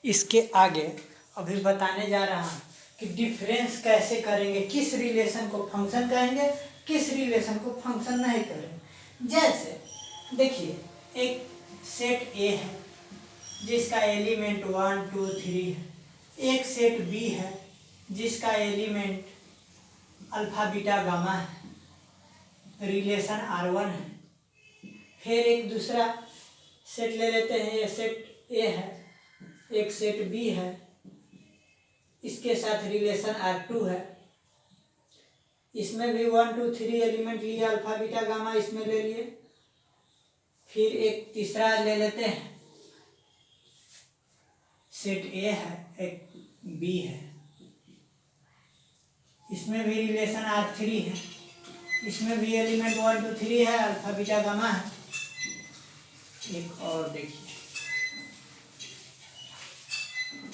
इसके आगे अभी बताने जा रहा हूँ कि डिफरेंस कैसे करेंगे, किस रिलेशन को फंक्शन कहेंगे, किस रिलेशन को फंक्शन नहीं करेंगे। जैसे देखिए, एक सेट ए है जिसका एलिमेंट 1 2 3 है, एक सेट बी है जिसका एलिमेंट अल्फा बीटा गामा है, रिलेशन R1 है। फिर एक दूसरा सेट ले लेते हैं, ये सेट ए है, एक सेट बी है, इसके साथ रिलेशन R2 है, इसमें भी 1 2 3 एलिमेंट लिए, अल्फा बीटा गामा इसमें ले लिए। फिर एक तीसरा ले लेते हैं, सेट ए है, एक बी है, इसमें भी रिलेशन R3 है, इसमें भी एलिमेंट 1 2 3 है, अल्फा बीटा गामा है। एक और देखिए,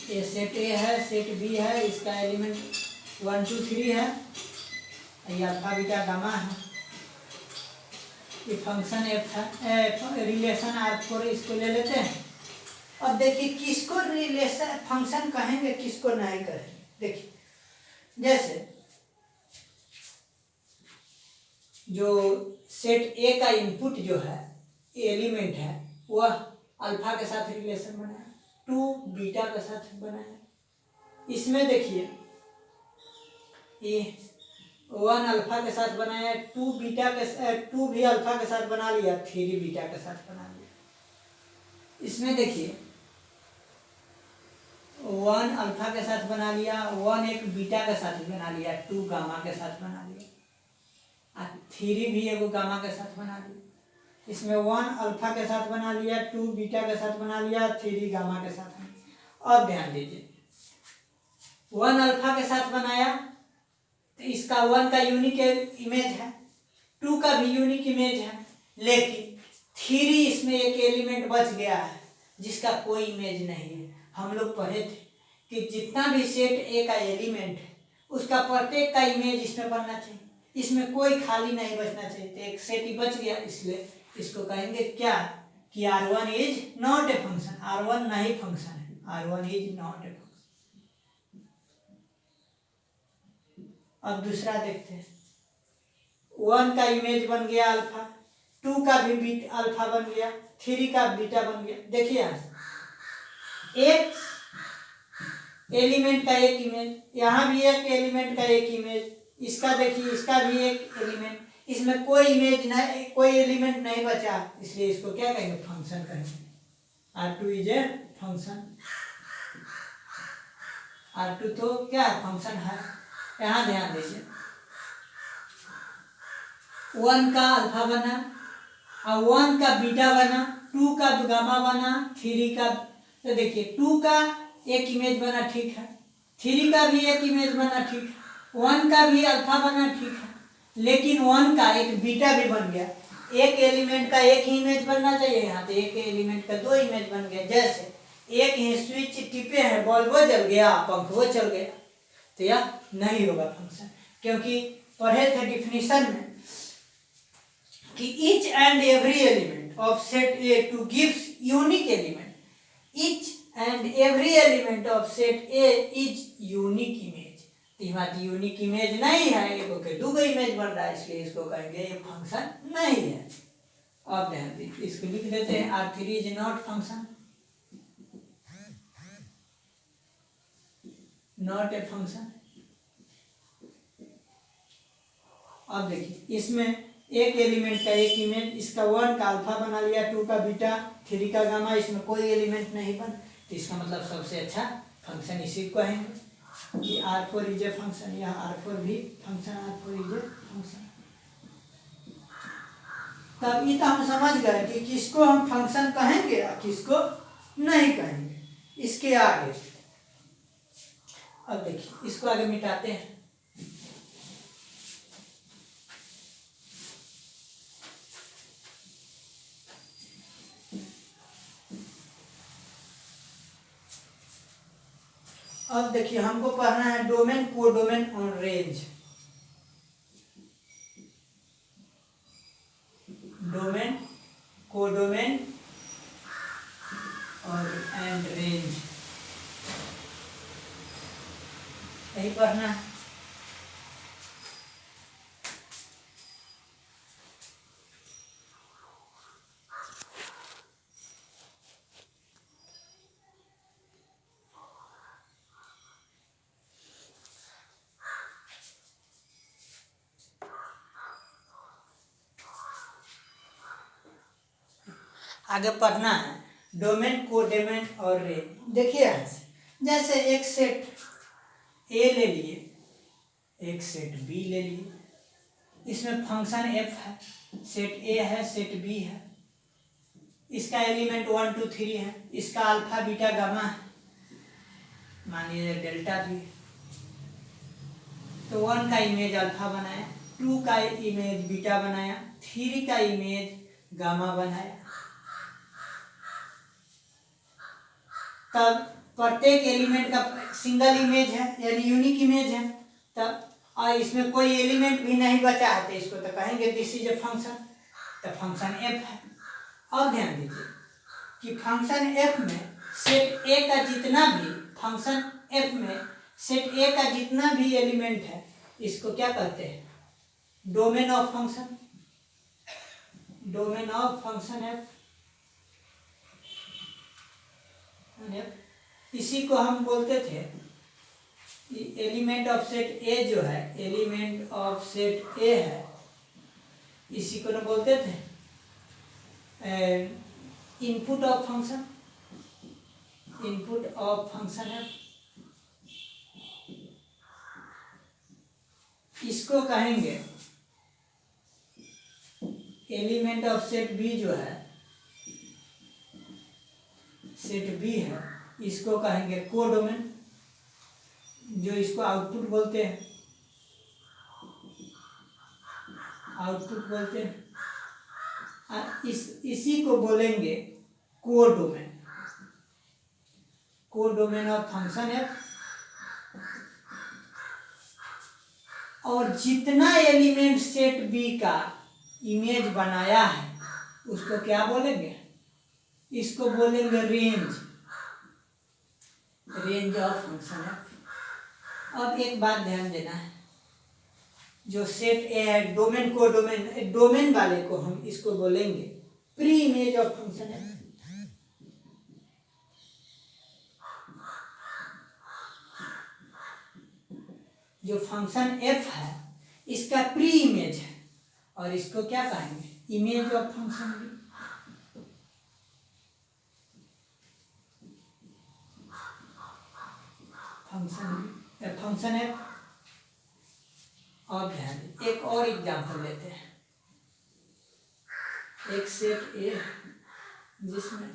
ये सेट ए है, सेट बी है, इसका एलिमेंट 1 2 3 है, ये अल्फा बीटा गामा है, ये फंक्शन एफ है, रिलेशन R4, इसको ले लेते हैं। अब देखिए किसको रिलेशन फंक्शन कहेंगे, किसको नहीं कहेंगे। देखिए जैसे जो सेट ए का इनपुट जो है, एलिमेंट है, वह अल्फा के साथ रिलेशन बनाया, 2 बीटा के साथ बनाया। इसमें देखिए ये 1 अल्फा के साथ बनाया, 2 बीटा के 2 भी अल्फा के साथ बना लिया, 3 बीटा के साथ बना लिया। इसमें देखिए 1 अल्फा के साथ बना लिया, 1 एक बीटा के साथ बना लिया, 2 गामा के साथ बना लिया, और 3 भी एगो गामा के साथ बना लिया। इसमें 1 अल्फा के साथ बना लिया, 2 बीटा के साथ बना लिया, 3 गामा के साथ बना लिया। अब ध्यान दीजिए, 1 अल्फा के साथ बनाया तो इसका 1 का यूनिक इमेज है, 2 का भी यूनिक इमेज है, लेकिन 3 इसमें एक एलिमेंट बच गया है जिसका कोई इमेज नहीं है। हम लोग पढ़े थे कि जितना भी सेट ए का एलिमेंट है उसका प्रत्येक का इमेज इसमें बनना चाहिए, इसमें कोई खाली नहीं बचना चाहिए। तो एक सेट ही बच गया, इसलिए इसको कहेंगे क्या कि R1 is not a function, R1 नहीं फंक्शन है, R1 is not a function. अब दूसरा देखते हैं, 1 का इमेज बन गया अल्फा, 2 का भी अल्फा बन गया, 3 का बीटा बन गया। देखिए यहाँ एक एलिमेंट का एक इमेज, यहाँ भी एक एलिमेंट का एक इमेज, इसका देखिए इसका भी एक एलिमेंट, इसमें कोई इमेज नहीं, कोई एलिमेंट नहीं बचा, इसलिए इसको क्या कहेंगे, फंक्शन कहेंगे। R2 is a function, R2 तो क्या है, फंक्शन है। यहाँ ध्यान दीजिए, 1 का अल्फा बना और 1 का बीटा बना, 2 का गामा बना, 3 का, तो देखिए 2 का एक इमेज बना, ठीक है, 3 का भी एक इमेज बना, ठीक है, 1 का भी अल्फा बना, ठीक है, लेकिन 1 का एक बीटा भी बन गया। एक एलिमेंट का एक ही इमेज बनना चाहिए, यहाँ पे एक एलिमेंट का 2 इमेज बन गया। जैसे एक ही स्विच टिपे हैं, बल्ब जल गया, पंख वो चल गया, तो यह नहीं होगा फंक्शन, क्योंकि पढ़े थे डिफिनीशन में कि each and every element of set A to gives unique element, each and every element of set A is unique image। तो यहाँ यूनिक इमेज नहीं है, एक के 2 इमेज बन रहा है, इसलिए इसको कहेंगे ये फंक्शन नहीं है। अब ध्यान दीजिए, इसको लिख देते हैं, R3 is not function, not a function. अब देखिए इसमें एक एलिमेंट का एक इमेज, इसका 1 का अल्फा बना लिया, 2 का बीटा, 3 का गामा, इसमें कोई एलिमेंट नहीं बना, तो इसका मतलब सबसे अच्छा फंक्शन इसी को कहेंगे कि R4 इज ए फंक्शन। यह R4 भी function, R4 is a function. तब ये तो हम समझ गए कि किसको हम फंक्शन कहेंगे और किसको नहीं कहेंगे। इसके आगे अब देखिए, इसको आगे मिटाते हैं। अब देखिए हमको पढ़ना है डोमेन, कोडोमेन और रेंज। डोमेन, कोडोमेन और एंड रेंज। यही पढ़ना है। आगे पढ़ना है डोमेन, कोडोमेन और रेंज। देखिए जैसे एक सेट ए ले लिए, एक सेट बी ले लिए, इसमें फंक्शन एफ है, सेट ए है, सेट बी है, इसका एलिमेंट 1 2 3 है, इसका अल्फा बीटा गामा है, मान लीजिए डेल्टा भी है। तो 1 का इमेज अल्फा बनाया, 2 का इमेज बीटा बनाया, 3 का इमेज गामा बनाया। तब प्रत्येक एलिमेंट का सिंगल इमेज है यानी यूनिक इमेज है। तब और इसमें कोई एलिमेंट भी नहीं बचा है तो इसको तो कहेंगे दिस इज ए फंक्शन, तो फंक्शन एफ है। अब ध्यान दीजिए कि फंक्शन एफ में सेट ए का जितना भी फंक्शन एफ में सेट ए का जितना भी एलिमेंट है इसको क्या कहते हैं, domain of function, domain of function F. इसी को हम बोलते थे एलिमेंट ऑफ सेट ए जो है, एलिमेंट ऑफ सेट ए है, इसी को ना बोलते थे input of function, input of function है। इसको कहेंगे एलिमेंट ऑफ सेट बी जो है, सेट बी है, इसको कहेंगे कोडोमेन, जो इसको आउटपुट बोलते हैं, आउटपुट बोलते हैं। इसी को बोलेंगे कोडोमेन, कोडोमेन ऑफ फंक्शन है। और जितना एलिमेंट सेट बी का इमेज बनाया है उसको क्या बोलेंगे, इसको बोलेंगे रेंज, रेंज ऑफ फंक्शन है। अब एक बात ध्यान देना है, जो सेट ए है डोमेन को डोमेन, डोमेन वाले को हम इसको बोलेंगे प्री इमेज ऑफ फंक्शन है। जो फंक्शन एफ है इसका प्री इमेज है और इसको क्या कहेंगे, image of function B. Function F. और ध्यान दें एक और एग्जांपल लेते हैं, एक सेट ए जिसमें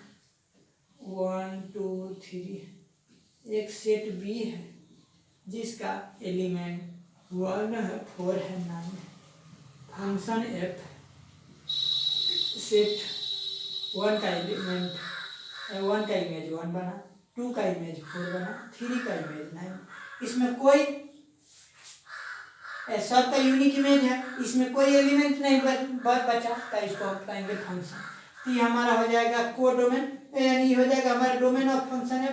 1 2 3, एक सेट बी है जिसका एलिमेंट 1 है, 4 है, 9 है। फंक्शन एफ सेट 1 का एलिमेंट 1 का इमेज 1 बना, 2 का इमेज 4 बना, 3 का इमेज 9। इसमें कोई सब का यूनिक इमेज है, इसमें कोई एलिमेंट नहीं बचा, तो इसको हम कहेंगे फंक्शन। तो ये हमारा हो जाएगा कोडोमेन, यानी हो जाएगा हमारा डोमेन ऑफ फंक्शन है।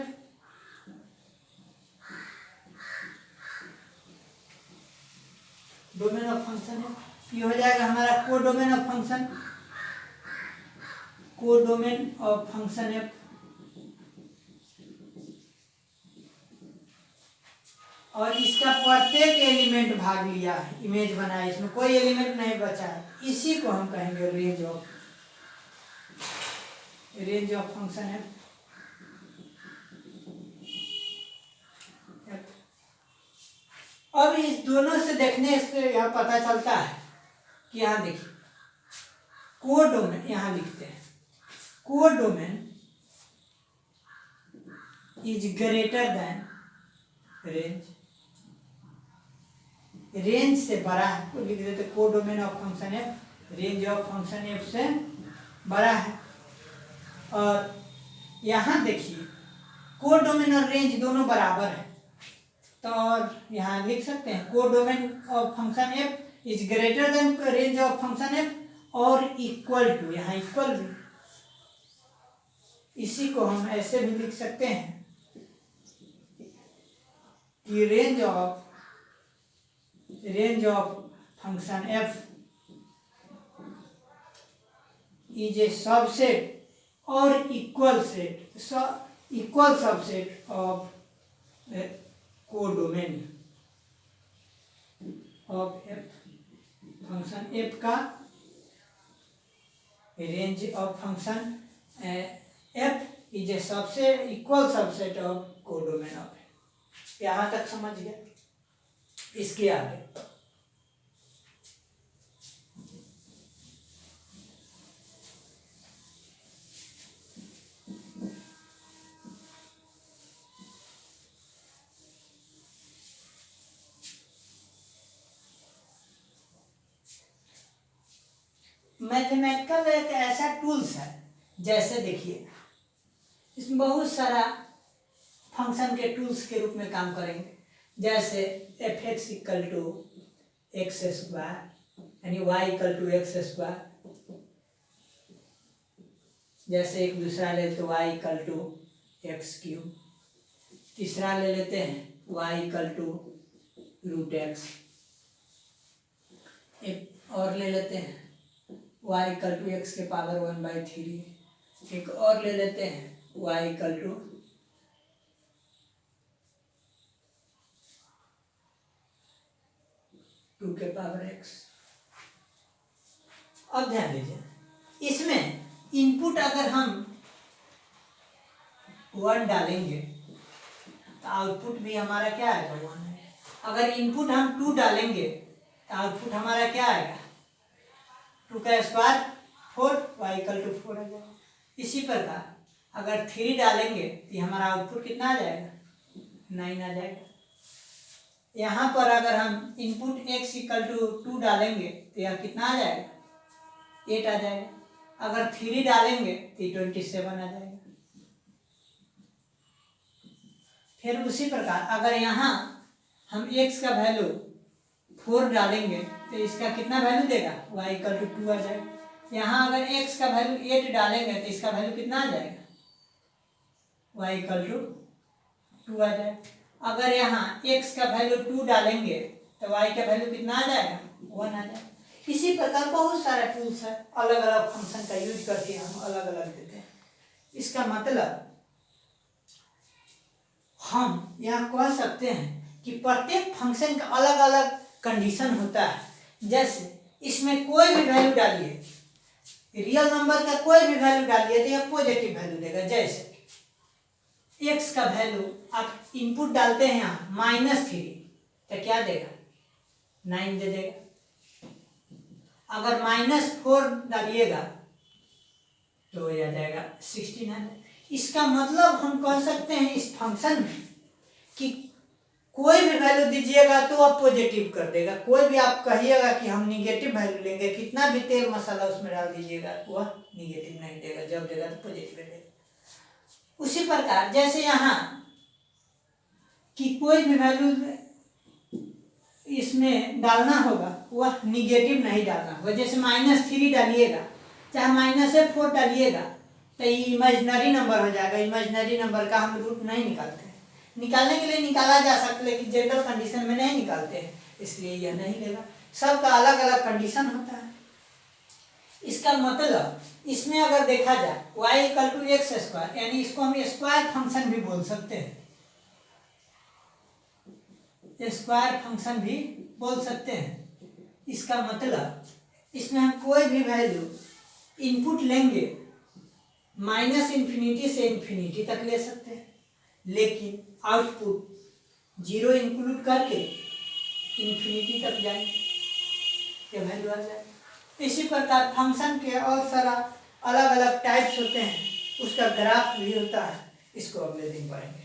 डोमेन ऑफ फंक्शन है, ये हो जाएगा हमारा codomain of function, codomain of function है। और इसका प्रत्येक एलिमेंट भाग लिया है, इमेज बनाया, इसमें कोई एलिमेंट नहीं बचा है, इसी को हम कहेंगे रेंज ऑफ फंक्शन है। अब इस दोनों से देखने से यह पता चलता है कि यहाँ देखिए कोडोमेन, यहाँ लिखते हैं codomain is greater than range, range से बड़ा है तो लिख देते codomain of function F, range of function F से बड़ा है। और यहाँ देखिए कोडोमेन और रेंज दोनों बराबर है, तो और यहाँ लिख सकते हैं codomain of function F is greater than range of function F और इक्वल टू, यहाँ इक्वल भी, इसी को हम ऐसे भी लिख सकते हैं कि range of range of function f is a subset or equal subset of a codomain of f. Function f का range of function f is a subset equal subset of codomain of f। यहाँ तक समझ गया। इसके आगे mathematical एक ऐसा tools है, जैसे देखिए इसमें बहुत सारा फंक्शन के टूल्स के रूप में काम करेंगे। जैसे f x equal to x square यानी y equal to x square. जैसे एक दूसरा ले तो y equal to x cube. तीसरा ले लेते हैं y equal to root x. एक और ले लेते हैं y इक्वल टू एक्स के पावर 1/3। एक और ले लेते हैं y इक्वल टू 2 के पावर x। अब ध्यान दीजिए, इसमें इनपुट अगर हम 1 डालेंगे तो आउटपुट भी हमारा क्या आएगा 1 है। अगर इनपुट हम 2 डालेंगे तो आउटपुट हमारा क्या आएगा 2 का स्क्वायर 4, वाई इक्वल टू 4 आ जाएगा। इसी प्रकार अगर 3 डालेंगे तो हमारा आउटपुट कितना आ जाएगा 9 आ जाएगा। यहाँ पर अगर हम इनपुट x इक्वल टू 2 डालेंगे तो यह कितना आ जाएगा 8 आ जाएगा। अगर 3 डालेंगे तो 27 आ जाएगा। फिर उसी प्रकार अगर यहाँ हम x का वैल्यू 4 डालेंगे तो इसका कितना वैल्यू देगा y इक्वल टू 2 आ जाएगा। यहाँ अगर x का वैल्यू 8 डालेंगे तो इसका वैल्यू कितना आ जाएगा y इक्वल टू 2 आ जाएगा। अगर यहाँ x का वैल्यू 2 डालेंगे तो y का वैल्यू कितना आ जाएगा 1 आ जाएगा। इसी प्रकार बहुत सारे टूल्स है, अलग अलग फंक्शन का यूज करके हम अलग अलग देते हैं। इसका मतलब हम यह कह सकते हैं कि प्रत्येक फंक्शन का अलग अलग कंडीशन होता है। जैसे इसमें कोई भी वैल्यू डालिए, रियल नंबर का कोई भी वैल्यू डालिए तो यह पॉजिटिव वैल्यू देगा। जैसे x का वैल्यू आप इनपुट डालते हैं यहाँ -3 तो क्या देगा 9 दे देगा। अगर -4 डालिएगा तो यह जाएगा 16। इसका मतलब हम कह सकते हैं इस फंक्शन में कि कोई भी वैल्यू दीजिएगा तो आप पॉजिटिव कर देगा। कोई भी आप कहिएगा कि हम निगेटिव वैल्यू लेंगे, कितना भी तेल मसाला उसमें डाल दीजिएगा वह निगेटिव नहीं देगा, जब देगा तो पॉजिटिव देगा। उसी प्रकार जैसे यहाँ कि कोई भी वैल्यू इसमें डालना होगा वह निगेटिव नहीं डालना होगा। जैसे -3 डालिएगा चाहे -4 डालिएगा तो ये इमेजिनरी नंबर हो जाएगा। इमेजिनरी नंबर का हम रूट नहीं निकालते हैं, निकालने के लिए निकाला जा सकता है लेकिन जनरल कंडीशन में नहीं निकालते हैं, इसलिए यह नहीं लेगा। सबका अलग अलग कंडीशन होता है। इसका मतलब इसमें अगर देखा जाए y equal to x square यानी इसको हम स्क्वायर फंक्शन भी बोल सकते हैं, स्क्वायर फंक्शन भी बोल सकते हैं। इसका मतलब इसमें हम कोई भी वैल्यू इनपुट लेंगे -∞ से ∞ तक ले सकते हैं, लेकिन आउटपुट 0 इंक्लूड करके ∞ तक जाएंगे, ये वैल्यू आ जाएगा। इसी प्रकार फंक्शन के और सारा अलग अलग टाइप्स होते हैं, उसका ग्राफ भी होता है, इसको अगले दिन पढ़ेंगे।